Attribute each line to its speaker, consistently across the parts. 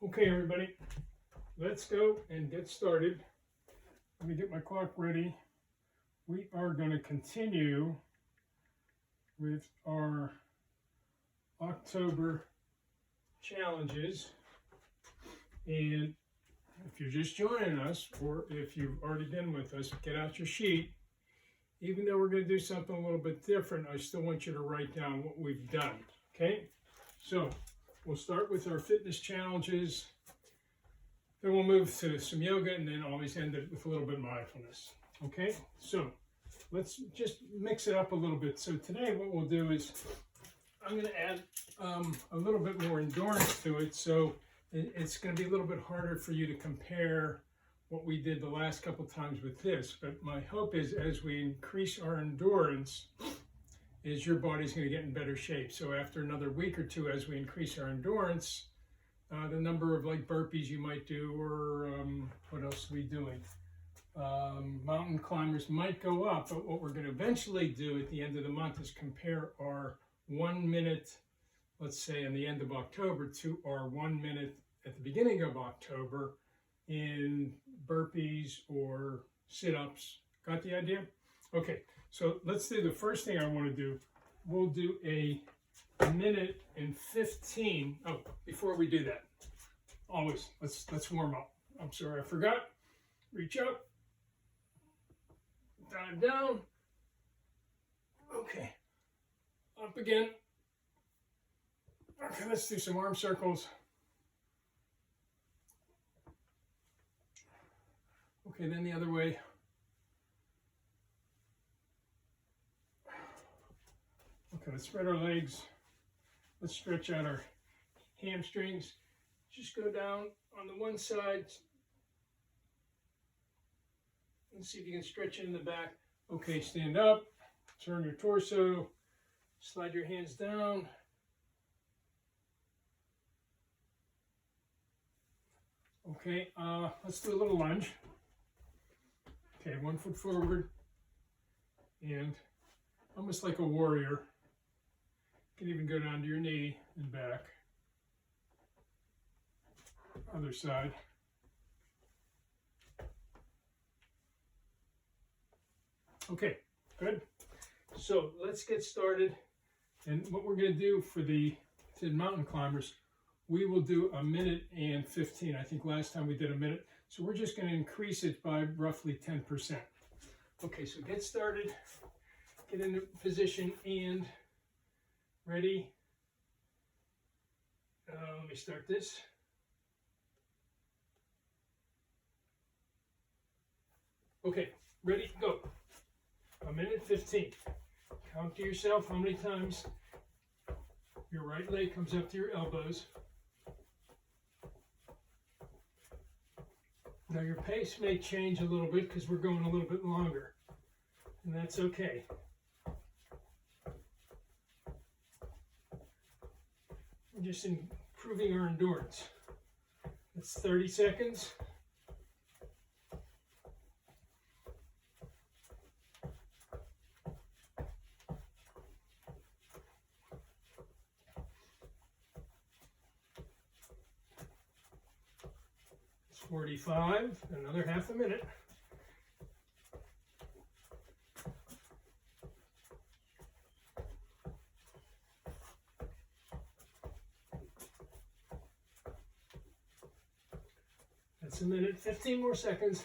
Speaker 1: Okay, everybody, let's go and get started. Let me get my clock ready. We are going to continue with our October challenges. And if you're just joining us, or if you've already been with us, get out your sheet. Even though we're going to do something a little bit different, I still want you to write down what we've done. Okay? So we'll start with our fitness challenges. Then we'll move to some yoga and then always end it with a little bit of mindfulness. Okay? So let's just mix it up a little bit. So today what we'll do is I'm going to add a little bit more endurance to it. So it's going to be a little bit harder for you to compare what we did the last couple times with this. But my hope is as we increase our endurance, is your body's going to get in better shape. So after another week or two, as we increase our endurance, the number of like burpees you might do, or what else are we doing? Mountain climbers might go up, but what we're going to eventually do at the end of the month is compare our 1 minute, let's say in the end of October, to our 1 minute at the beginning of October in burpees or sit-ups. Got the idea? Okay, so let's do the first thing I want to do. We'll do a minute and 15. Oh, before we do that, always let's warm up. I'm sorry, I forgot. Reach up, dive down. Okay, up again. Okay, let's do some arm circles. Okay, then the other way. Okay, let's spread our legs. Let's stretch out our hamstrings. Just go down on the one side and see if you can stretch it in the back. Okay, stand up, turn your torso, slide your hands down. Okay, let's do a little lunge. Okay, 1 foot forward and almost like a warrior. You can even go down to your knee and back. Other side. Okay, good. So let's get started. And what we're going to do for the mountain climbers, we will do a minute and 15. I think last time we did a minute. So we're just going to increase it by roughly 10%. Okay, so get started. Get into position and ready. Let me start this. Okay, ready, go. A minute 15. Count to yourself how many times your right leg comes up to your elbows. Now your pace may change a little bit because we're going a little bit longer, and that's okay. We're just improving our endurance. It's 30 seconds. It's 45, another half a minute. That's a minute, 15 more seconds.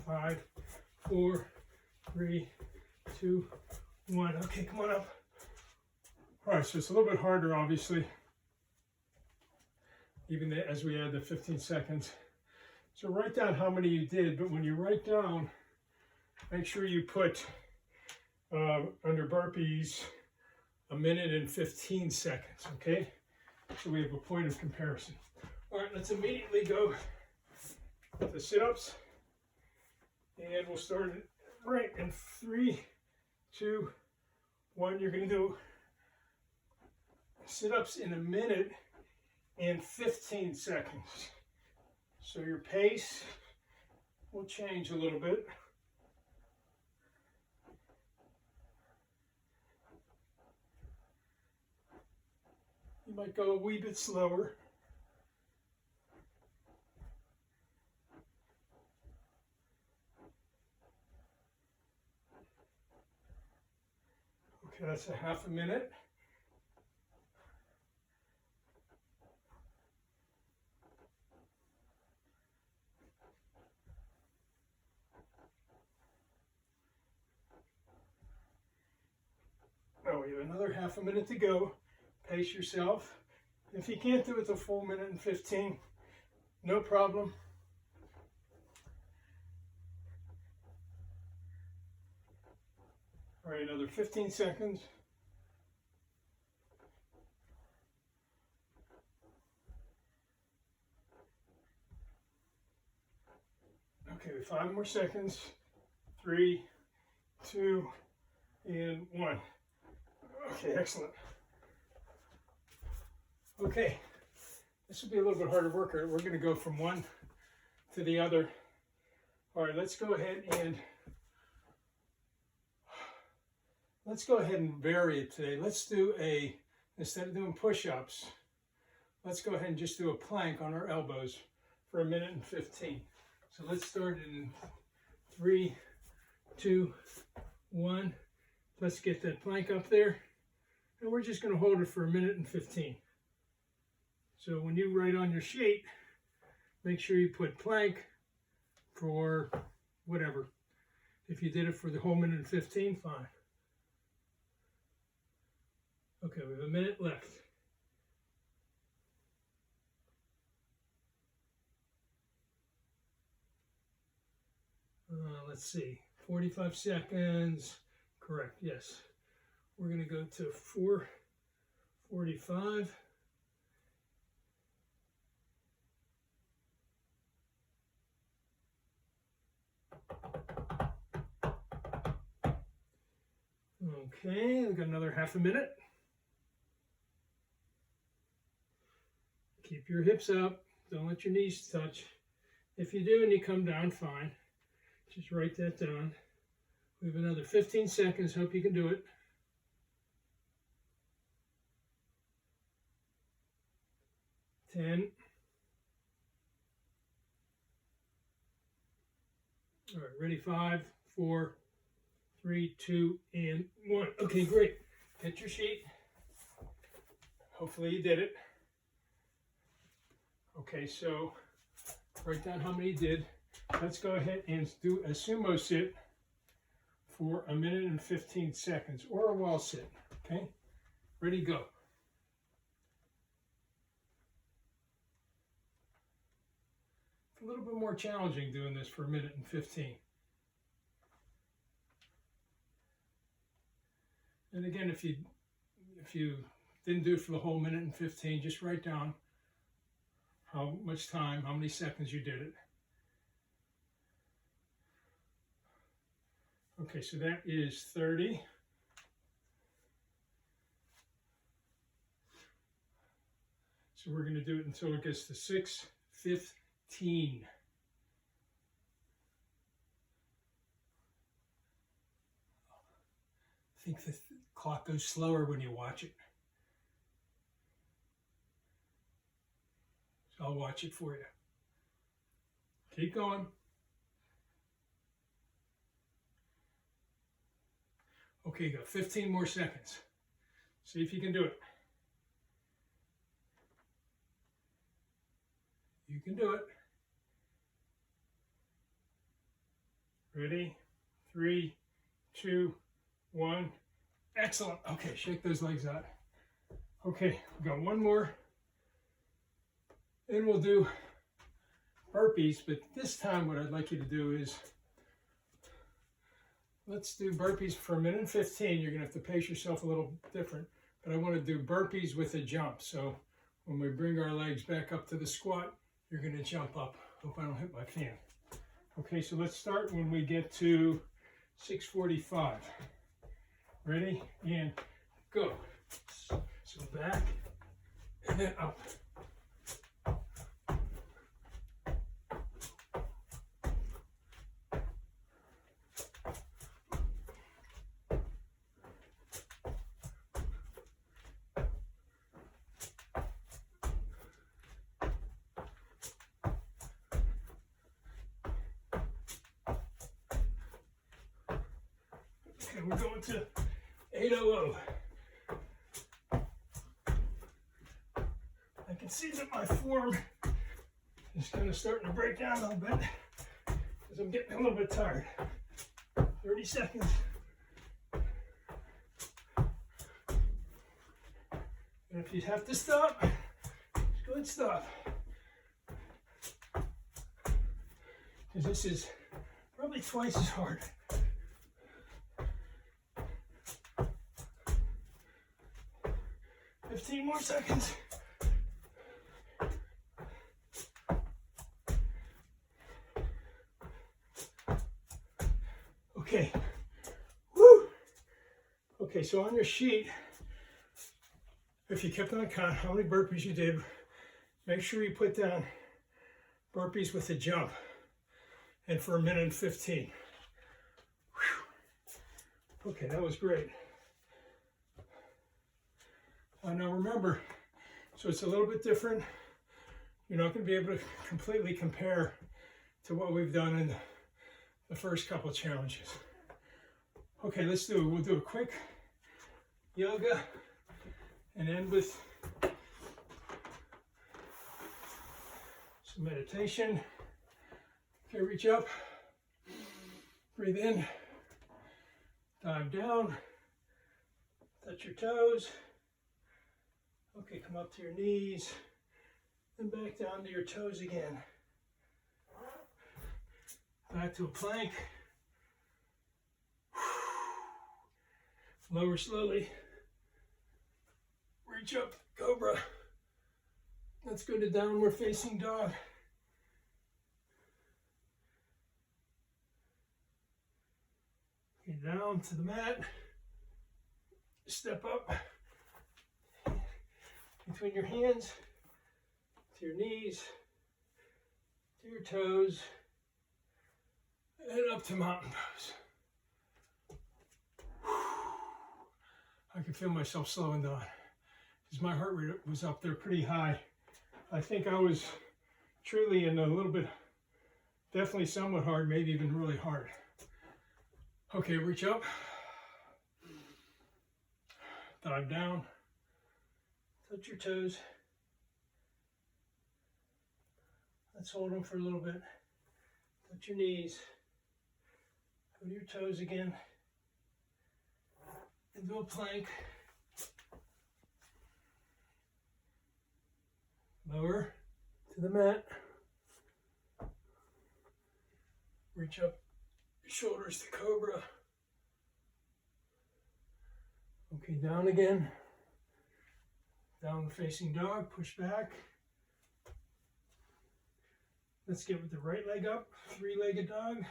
Speaker 1: Five, 4, 3, 2, 1. Okay, come on up. All right, so it's a little bit harder, obviously, even as we add the 15 seconds. So write down how many you did, but when you write down, make sure you put under burpees a minute and 15 seconds, okay? So we have a point of comparison. All right, let's immediately go with the sit-ups. And we'll start it right in 3, 2, 1. You're going to do sit-ups in a minute and 15 seconds. So your pace will change a little bit. You might go a wee bit slower. Okay, that's a half a minute. Oh, we have another half a minute to go. Pace yourself. If you can't do it the full minute and 15, no problem. All right, another 15 seconds. Okay, 5 more seconds. 3, 2, and 1. Okay, excellent. Okay, this will be a little bit harder work. We're going to go from one to the other. All right, let's go ahead and vary it today. Let's do instead of doing push-ups, let's go ahead and just do a plank on our elbows for 1 minute and 15. So let's start in 3, 2, 1. Let's get that plank up there. And we're just going to hold it for 1 minute and 15. So when you write on your sheet, make sure you put plank for whatever. If you did it for the whole minute and 15, fine. Okay, we have 1 minute left. Let's see, 45 seconds. Correct, yes. We're going to go to 4:45. Okay, we've got another half a minute. Keep your hips up. Don't let your knees touch. If you do and you come down, fine. Just write that down. We have another 15 seconds. Hope you can do it. 10. All right, ready? 5, 4, 3, 2, and 1. Okay, great. Get your sheet. Hopefully you did it. Okay, so write down how many you did. Let's go ahead and do a sumo sit for 1 minute and 15 seconds, or a wall sit. Okay, ready, go. It's a little bit more challenging doing this for 1 minute and 15. And again, if you didn't do it for the whole minute and 15, just write down how much time, how many seconds you did it. Okay, so that is 30. So we're going to do it until it gets to 6:15. I think the clock goes slower when you watch it. So I'll watch it for you. Keep going. Okay, you got 15 more seconds. See if you can do it. You can do it. Ready? 3, 2, 1. Excellent. Okay, shake those legs out. Okay, we got one more. Then we'll do burpees, but this time what I'd like you to do is, let's do burpees for 1 minute and 15. You're going to have to pace yourself a little different, but I want to do burpees with a jump. So when we bring our legs back up to the squat, you're going to jump up. Hope I don't hit my fan. Okay, so let's start when we get to 6:45. Ready? And go. So back and then up. Okay, we're going to 800. I can see that my form is kind of starting to break down a little bit because I'm getting a little bit tired. 30 seconds. And if you have to stop, just go ahead and stop. Because this is probably twice as hard. Fifteen more seconds. Okay. Woo! Okay, so on your sheet, if you kept on count how many burpees you did, make sure you put down burpees with a jump and for 1:15. Whew. Okay, that was great. Now remember, so it's a little bit different. You're not going to be able to completely compare to what we've done in the first couple challenges. Okay, let's do it. We'll do a quick yoga and end with some meditation. Okay, reach up, breathe in, dive down, touch your toes. Okay, come up to your knees, and back down to your toes again. Back to a plank. Lower slowly. Reach up, cobra. Let's go to downward facing dog. Okay, down to the mat. Step up. Between your hands, to your knees, to your toes, and up to mountain pose. I can feel myself slowing down because my heart rate was up there pretty high. I think I was truly in a little bit, definitely somewhat hard, maybe even really hard. Okay, reach up, dive down. Touch your toes. Let's hold them for a little bit. Touch your knees. Go to your toes again. And do a plank. Lower to the mat. Reach up your shoulders to cobra. Okay, down again. Down facing dog, push back. Let's get with the right leg up, three-legged dog.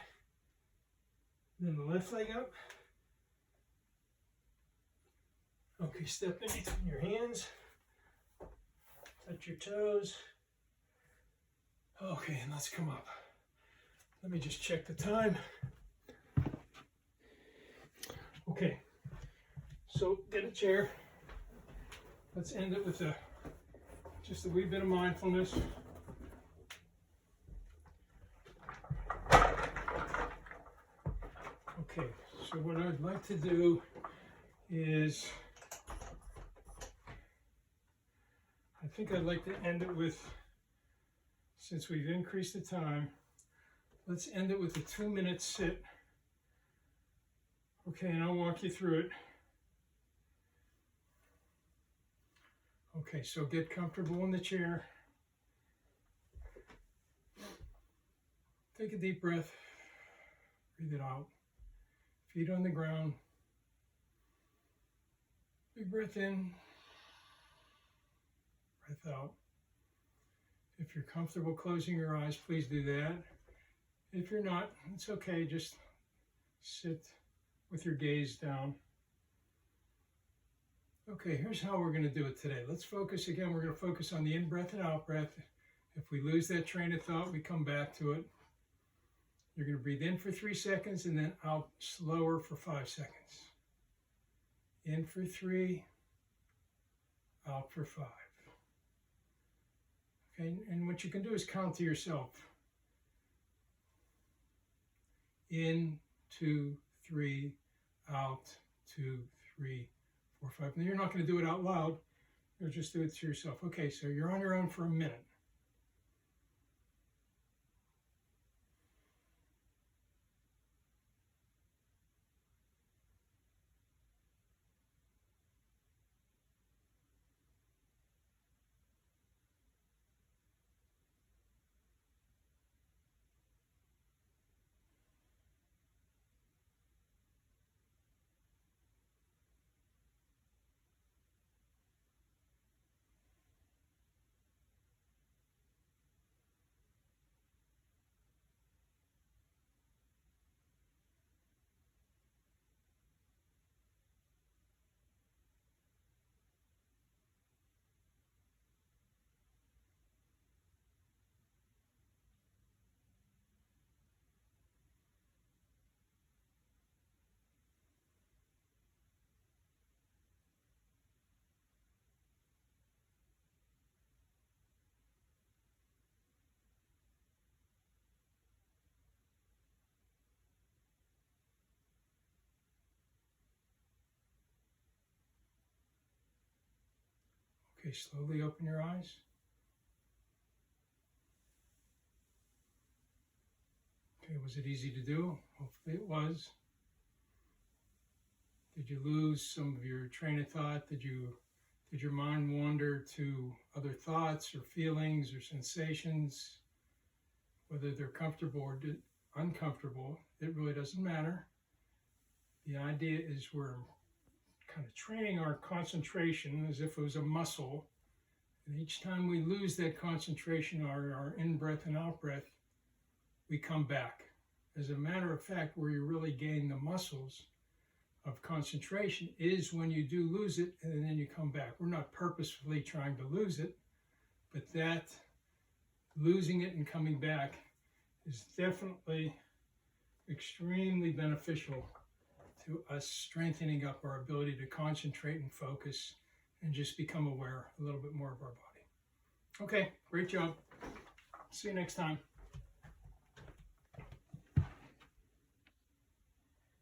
Speaker 1: Then the left leg up. Okay, step in between your hands. Touch your toes. Okay, and let's come up. Let me just check the time. Okay, so get a chair. Let's end it with just a wee bit of mindfulness. Okay, so what I'd like to do is, I think I'd like to end it with, since we've increased the time, let's end it with a 2-minute sit. Okay, and I'll walk you through it. Okay, so get comfortable in the chair. Take a deep breath. Breathe it out. Feet on the ground. Big breath in. Breath out. If you're comfortable closing your eyes, please do that. If you're not, it's okay. Just sit with your gaze down. Okay, here's how we're going to do it today. Let's focus again. We're going to focus on the in-breath and out-breath. If we lose that train of thought, we come back to it. You're going to breathe in for 3 seconds and then out slower for 5 seconds. In for 3, out for 5. Okay, and what you can do is count to yourself. In, 2, 3, out, 2, 3, 4, 5. Now you're not going to do it out loud. You'll just do it to yourself. Okay, so you're on your own for a minute. Okay, slowly open your eyes. Okay, was it easy to do? Hopefully it was. Did you lose some of your train of thought? Did your mind wander to other thoughts or feelings or sensations? Whether they're comfortable or uncomfortable, it really doesn't matter. The idea is we're kind of training our concentration as if it was a muscle. And each time we lose that concentration, our in-breath and out-breath, we come back. As a matter of fact, where you really gain the muscles of concentration is when you do lose it and then you come back. We're not purposefully trying to lose it, but that losing it and coming back is definitely extremely beneficial to us strengthening up our ability to concentrate and focus and just become aware a little bit more of our body. Okay, great job. See you next time.